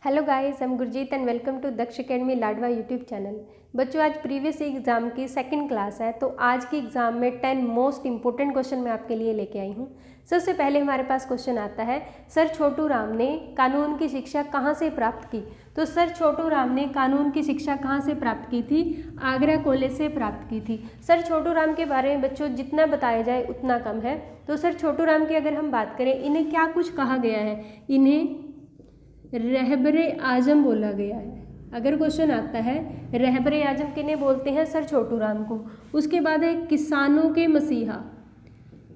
Hello guys, I am Gurjeet and welcome to Daksh academy Ladwa YouTube channel. बच्चों, आज previous exam की second class है, तो आज की एग्जाम में 10 मोस्ट इंपॉर्टेंट क्वेश्चन मैं आपके लिए लेके आई हूँ। सबसे पहले हमारे पास क्वेश्चन आता है, सर छोटू राम ने कानून की शिक्षा कहाँ से प्राप्त की। तो सर छोटू राम ने कानून की शिक्षा कहाँ से प्राप्त की थी? आगरा कॉलेज से प्राप्त की थी। सर छोटू राम के बारे में बच्चों जितना बताया जाए उतना कम है। तो सर छोटू राम की अगर हम बात करें, इन्हें क्या कुछ कहा गया है? इन्हें रहबरे आजम बोला गया है। अगर क्वेश्चन आता है रहबरे आजम किन्हें बोलते हैं? सर छोटू राम को। उसके बाद है किसानों के मसीहा।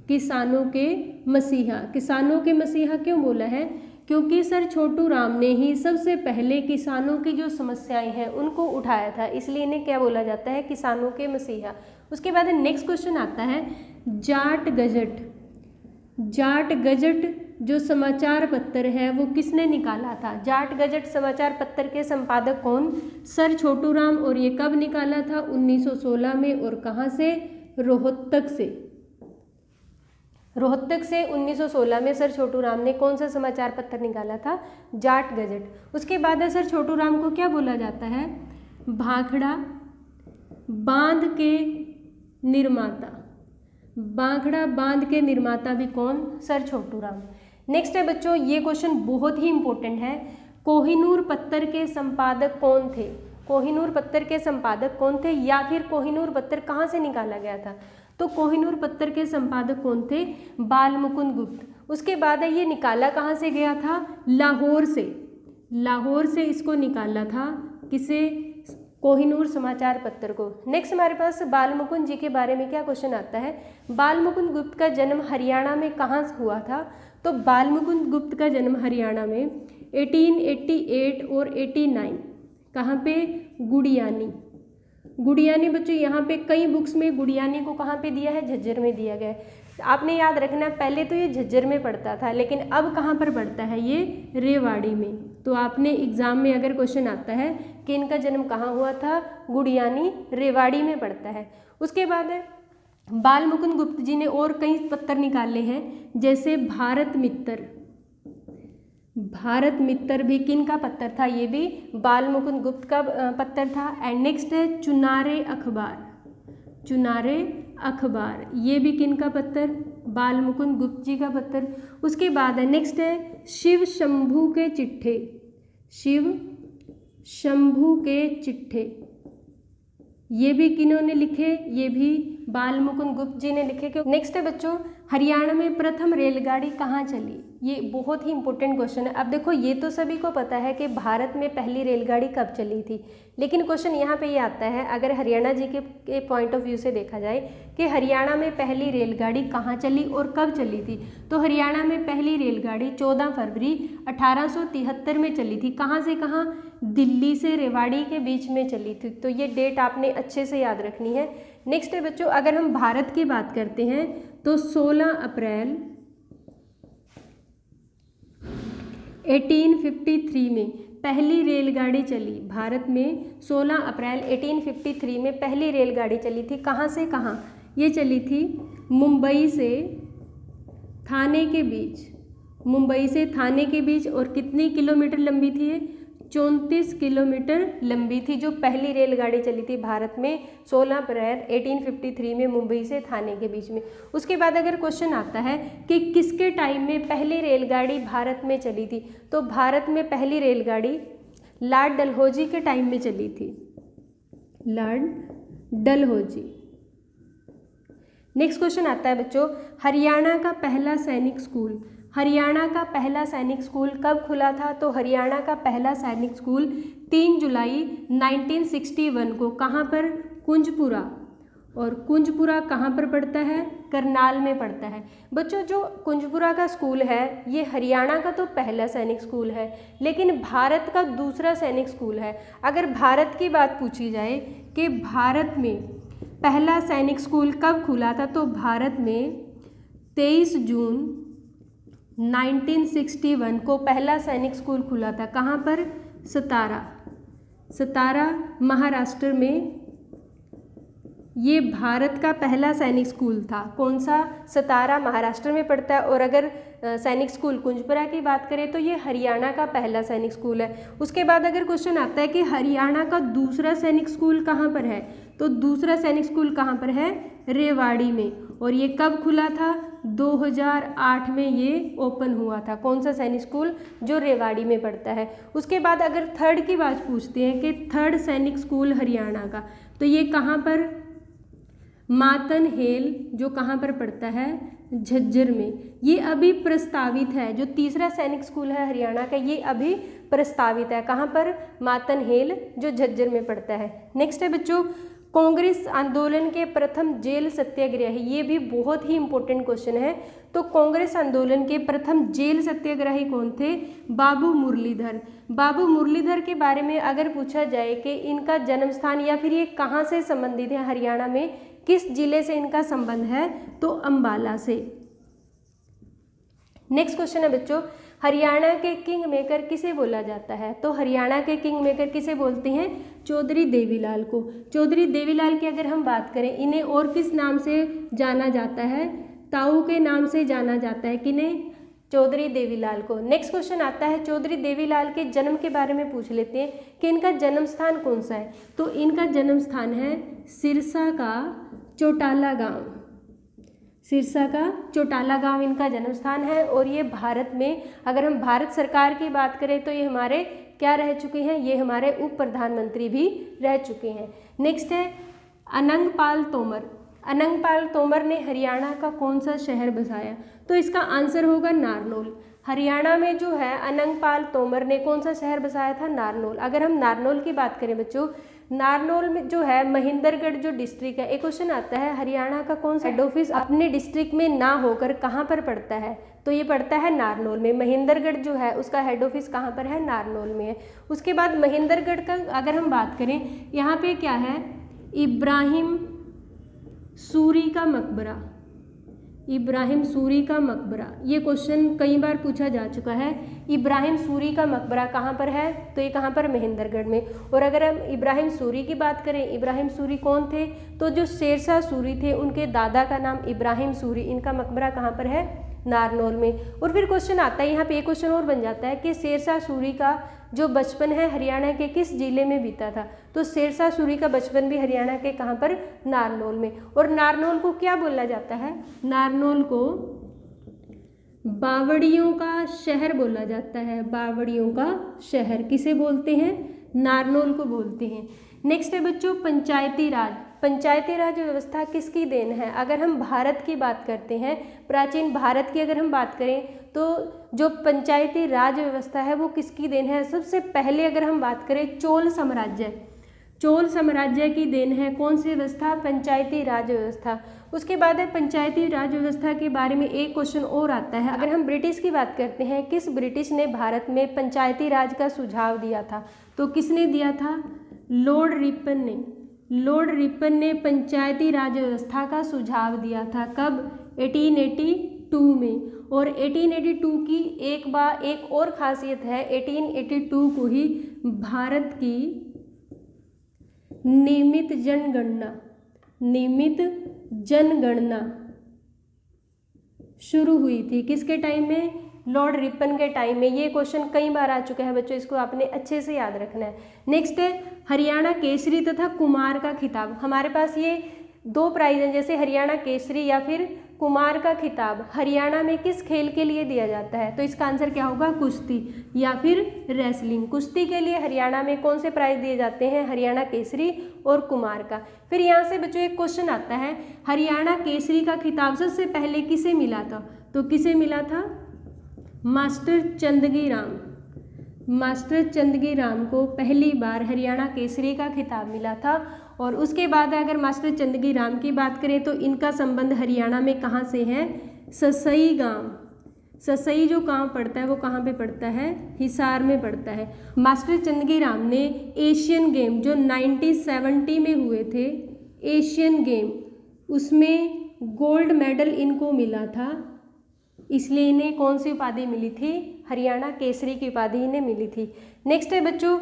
किसानों के मसीहा, किसानों के मसीहा क्यों बोला है? क्योंकि सर छोटू राम ने ही सबसे पहले किसानों की जो समस्याएं हैं उनको उठाया था, इसलिए इन्हें क्या बोला जाता है? किसानों के मसीहा। उसके बाद नेक्स्ट क्वेश्चन आता है जाट गजट। जाट गजट जो समाचार पत्र है वो किसने निकाला था? जाट गजट समाचार पत्र के संपादक कौन? सर छोटू राम। और ये कब निकाला था? 1916 में। और कहाँ से? रोहतक से। रोहतक से 1916 में सर छोटू राम ने कौन सा समाचार पत्र निकाला था? जाट गजट। उसके बाद है सर छोटू राम को क्या बोला जाता है? भाखड़ा बांध के निर्माता। भाखड़ा बांध के निर्माता भी कौन? सर छोटू राम। नेक्स्ट है बच्चों, ये क्वेश्चन बहुत ही इंपॉर्टेंट है। कोहिनूर पत्तर के संपादक कौन थे? कोहिनूर पत्तर के संपादक कौन थे, या फिर कोहिनूर पत्तर कहाँ से निकाला गया था? तो कोहिनूर पत्तर के संपादक कौन थे? बाल मुकुंद गुप्त। उसके बाद है ये निकाला कहाँ से गया था? लाहौर से। लाहौर से इसको निकाला था। किसे? कोहिनूर समाचार पत्र को। नेक्स्ट हमारे पास बाल मुकुंद जी के बारे में क्या क्वेश्चन आता है? बाल मुकुंद गुप्त का जन्म हरियाणा में कहाँ हुआ था? तो बाल मुकुंद गुप्त का जन्म हरियाणा में 1888 और 89 कहाँ पे? गुड़ियानी। गुड़ियानी बच्चों, यहाँ पे कई बुक्स में गुड़ियानी को कहाँ पे दिया है? झज्जर में दिया गया है। आपने याद रखना, पहले तो ये झज्जर में पढ़ता था, लेकिन अब कहाँ पर पढ़ता है? ये रेवाड़ी में। तो आपने एग्जाम में अगर क्वेश्चन आता है कि इनका जन्म कहाँ हुआ था, गुड़ियानी रेवाड़ी में पड़ता है। उसके बाद है बाल मुकुंद गुप्त जी ने और कई पत्र निकाले हैं, जैसे भारत मित्र। भारत मित्र भी किन का पत्र था? ये भी बाल मुकुंद गुप्त का पत्र था। एंड नेक्स्ट है चुनारे अखबार। चुनारे अखबार ये भी किन का पत्र? बाल मुकुंद गुप्त जी का पत्र। उसके बाद है नेक्स्ट है शिव शंभू के चिट्ठे। शिव शंभू के चिट्ठे ये भी किन्होंने लिखे? ये भी बाल मुकुंद गुप्त जी ने लिखे। नेक्स्ट है बच्चों, हरियाणा में प्रथम रेलगाड़ी कहाँ चली? ये बहुत ही इंपॉर्टेंट क्वेश्चन है। अब देखो, ये तो सभी को पता है कि भारत में पहली रेलगाड़ी कब चली थी, लेकिन क्वेश्चन यहाँ पे ये आता है, अगर हरियाणा जी के पॉइंट ऑफ व्यू से देखा जाए कि हरियाणा में पहली रेलगाड़ी कहाँ चली और कब चली थी, तो हरियाणा में पहली रेलगाड़ी 14 फरवरी 1873 में चली थी। कहाँ से कहाँ? दिल्ली से रेवाड़ी के बीच में चली थी। तो ये डेट आपने अच्छे से याद रखनी है। नेक्स्ट है बच्चों, अगर हम भारत की बात करते हैं तो 16 अप्रैल 1853 में पहली रेलगाड़ी चली। भारत में 16 अप्रैल 1853 में पहली रेलगाड़ी चली थी। कहाँ से कहाँ? ये चली थी मुंबई से थाने के बीच। मुंबई से थाने के बीच। और कितनी किलोमीटर लंबी थी ये? 34 किलोमीटर लंबी थी जो पहली रेलगाड़ी चली थी भारत में 16 अप्रैल 1853 में मुंबई से थाने के बीच में। उसके बाद अगर क्वेश्चन आता है कि किसके टाइम में पहली रेलगाड़ी भारत में चली थी, तो भारत में पहली रेलगाड़ी लॉर्ड डलहौजी के टाइम में चली थी। लॉर्ड डलहौजी। नेक्स्ट क्वेश्चन आता है बच्चों, हरियाणा का पहला सैनिक स्कूल। हरियाणा का पहला सैनिक स्कूल कब खुला था? तो हरियाणा का पहला सैनिक स्कूल 3 जुलाई 1961 को। कहाँ पर? कुंजपुरा। और कुंजपुरा कहाँ पर पड़ता है? करनाल में पड़ता है। बच्चों, जो कुंजपुरा का स्कूल है ये हरियाणा का तो पहला सैनिक स्कूल है, लेकिन भारत का दूसरा सैनिक स्कूल है। अगर भारत की बात पूछी जाए कि भारत में पहला सैनिक स्कूल कब खुला था, तो भारत में 23 जून 1961 को पहला सैनिक स्कूल खुला था। कहाँ पर? सतारा। सतारा महाराष्ट्र में ये भारत का पहला सैनिक स्कूल था। कौन सा? सतारा, महाराष्ट्र में पड़ता है। और अगर सैनिक स्कूल कुंजपुरा की बात करें तो ये हरियाणा का पहला सैनिक स्कूल है। उसके बाद अगर क्वेश्चन आता है कि हरियाणा का दूसरा सैनिक स्कूल कहाँ पर है, तो दूसरा सैनिक स्कूल कहाँ पर है? रेवाड़ी में। और ये कब खुला था? 2008 में ये ओपन हुआ था। कौन सा सैनिक स्कूल? जो रेवाड़ी में पड़ता है। उसके बाद अगर थर्ड की बात पूछते हैं कि थर्ड सैनिक स्कूल हरियाणा का, तो ये कहाँ पर? मातन हेल, जो कहाँ पर पड़ता है? झज्जर में। ये अभी प्रस्तावित है। जो तीसरा सैनिक स्कूल है हरियाणा का, ये अभी प्रस्तावित है। कहाँ पर? मातन हेल, जो झज्जर में पड़ता है। नेक्स्ट है बच्चों, कांग्रेस आंदोलन के प्रथम जेल सत्याग्रही। ये भी बहुत ही इंपॉर्टेंट क्वेश्चन है। तो कांग्रेस आंदोलन के प्रथम जेल सत्याग्रही कौन थे? बाबू मुरलीधर। बाबू मुरलीधर के बारे में अगर पूछा जाए कि इनका जन्म स्थान या फिर ये कहाँ से संबंधित है, हरियाणा में किस जिले से इनका संबंध है, तो अंबाला से। नेक्स्ट क्वेश्चन है बच्चों, हरियाणा के किंग मेकर किसे बोला जाता है? तो हरियाणा के किंग मेकर किसे बोलते हैं? चौधरी देवीलाल को। चौधरी देवीलाल की अगर हम बात करें, इन्हें और किस नाम से जाना जाता है? ताऊ के नाम से जाना जाता है। किन्हें? चौधरी देवीलाल को। नेक्स्ट क्वेश्चन आता है, चौधरी देवीलाल के जन्म के बारे में पूछ लेते हैं कि इनका जन्म स्थान कौन सा है। तो इनका जन्म स्थान है सिरसा का चौटाला गांव। सिरसा का चौटाला गांव इनका जन्म स्थान है। और ये भारत में, अगर हम भारत सरकार की बात करें तो ये हमारे क्या रह चुके हैं? ये हमारे उप प्रधानमंत्री भी रह चुके हैं। नेक्स्ट है अनंगपाल तोमर। अनंगपाल तोमर ने हरियाणा का कौन सा शहर बसाया? तो इसका आंसर होगा नारनौल। हरियाणा में जो है अनंगपाल तोमर ने कौन सा शहर बसाया था? नारनौल। अगर हम नारनौल की बात करें बच्चों, नारनौल में जो है महेंद्रगढ़ जो डिस्ट्रिक्ट है, एक क्वेश्चन आता है हरियाणा का कौन सा हेड ऑफिस अपने डिस्ट्रिक्ट में ना होकर कहाँ पर पड़ता है? तो ये पड़ता है नारनौल में। महेंद्रगढ़ जो है उसका हेड ऑफिस कहाँ पर है? नारनौल में है। उसके बाद महेंद्रगढ़ का अगर हम बात करें, यहाँ पे क्या है? इब्राहिम सूरी का मकबरा। इब्राहिम सूरी का मकबरा, ये क्वेश्चन कई बार पूछा जा चुका है। इब्राहिम सूरी का मकबरा कहाँ पर है? तो ये कहाँ पर? महेंद्रगढ़ में। और अगर हम इब्राहिम सूरी की बात करें, इब्राहिम सूरी कौन थे? तो जो शेरशाह सूरी थे उनके दादा का नाम इब्राहिम सूरी, इनका मकबरा कहाँ पर है? नारनौल में। और फिर क्वेश्चन आता है यहाँ पे, एक क्वेश्चन और बन जाता है कि शेरशाह सूरी का जो बचपन है हरियाणा के किस जिले में बीता था? तो शेरशाह सूरी का बचपन भी हरियाणा के कहाँ पर? नारनौल में। और नारनौल को क्या बोला जाता है? नारनौल को बावड़ियों का शहर बोला जाता है। बावड़ियों का शहर किसे बोलते हैं? नारनौल को बोलते हैं। नेक्स्ट है बच्चों पंचायती राज। पंचायती राज व्यवस्था किसकी देन है? अगर हम भारत की बात करते हैं, प्राचीन भारत की अगर हम बात करें तो जो पंचायती राज व्यवस्था है वो किसकी देन है? सबसे पहले अगर हम बात करें चोल साम्राज्य, चोल साम्राज्य की देन है। कौन सी व्यवस्था? पंचायती राज व्यवस्था। उसके बाद है पंचायती राज व्यवस्था के बारे में एक क्वेश्चन और आता है। अगर हम ब्रिटिश की बात करते हैं, किस ब्रिटिश ने भारत में पंचायती राज का सुझाव दिया था? तो किसने दिया था? लॉर्ड रिपन ने। लॉर्ड रिपन ने पंचायती राज व्यवस्था का सुझाव दिया था। कब? 1882 में। और 1882 की एक और खासियत है, 1882 को ही भारत की नियमित जनगणना शुरू हुई थी। किसके टाइम में? लॉर्ड रिपन के टाइम में। ये क्वेश्चन कई बार आ चुका है बच्चों, इसको आपने अच्छे से याद रखना है। नेक्स्ट है हरियाणा केसरी तथा कुमार का खिताब। हमारे पास ये दो प्राइज हैं, जैसे हरियाणा केसरी या फिर कुमार का खिताब हरियाणा में किस खेल के लिए दिया जाता है? तो इसका आंसर क्या होगा? कुश्ती या फिर रेसलिंग। कुश्ती के लिए हरियाणा में कौन से प्राइज दिए जाते हैं? हरियाणा केसरी और कुमार का। फिर यहाँ से बच्चों एक क्वेश्चन आता है, हरियाणा केसरी का खिताब सबसे पहले किसे मिला था? तो किसे मिला था? मास्टर चंदगी राम। मास्टर चंदगी राम को पहली बार हरियाणा केसरी का खिताब मिला था। और उसके बाद अगर मास्टर चंदगी राम की बात करें तो इनका संबंध हरियाणा में कहाँ से है? ससई गांव। ससई जो गांव पड़ता है वो कहाँ पे पड़ता है? हिसार में पड़ता है। मास्टर चंदगी राम ने एशियन गेम जो 1970 में हुए थे, एशियन गेम, उसमें गोल्ड मेडल इनको मिला था, इसलिए इन्हें कौन सी उपाधि मिली थी? हरियाणा केसरी की उपाधि इन्हें मिली थी। नेक्स्ट है बच्चों,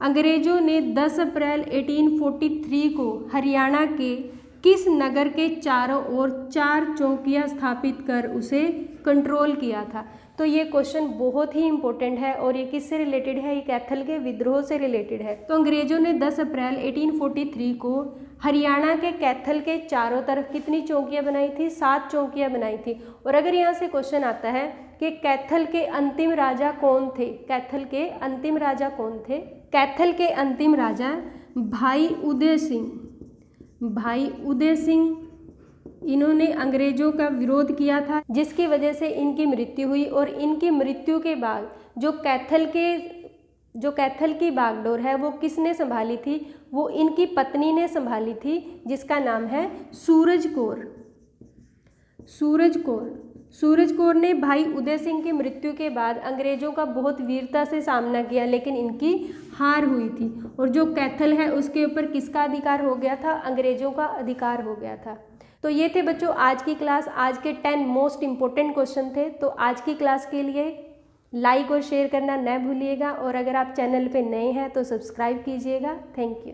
अंग्रेजों ने 10 अप्रैल 1843 को हरियाणा के किस नगर के चारों ओर 4 चौकियां स्थापित कर उसे कंट्रोल किया था। तो ये क्वेश्चन बहुत ही इंपॉर्टेंट है और ये किससे रिलेटेड है, ये कैथल के विद्रोह से रिलेटेड है। तो अंग्रेजों ने 10 अप्रैल 1843 को हरियाणा के कैथल के चारों तरफ कितनी चौकियां बनाई थी, 7 चौकियां बनाई थी। और अगर यहाँ से क्वेश्चन आता है कि कैथल के अंतिम राजा कौन थे, कैथल के अंतिम राजा कौन थे, कैथल के अंतिम राजा भाई उदय सिंह, भाई उदय सिंह, इन्होंने अंग्रेजों का विरोध किया था जिसकी वजह से इनकी मृत्यु हुई। और इनकी मृत्यु के बाद जो कैथल की बागडोर है वो किसने संभाली थी, वो इनकी पत्नी ने संभाली थी जिसका नाम है सूरज कौर। सूरज कौर, सूरज कौर ने भाई उदय सिंह की मृत्यु के बाद अंग्रेजों का बहुत वीरता से सामना किया लेकिन इनकी हार हुई थी। और जो कैथल है उसके ऊपर किसका अधिकार हो गया था, अंग्रेजों का अधिकार हो गया था। तो ये थे बच्चों आज की क्लास, आज के 10 मोस्ट इम्पोर्टेंट क्वेश्चन थे। तो आज की क्लास के लिए लाइक और शेयर करना न भूलिएगा और अगर आप चैनल पे नए हैं तो सब्सक्राइब कीजिएगा। Thank you.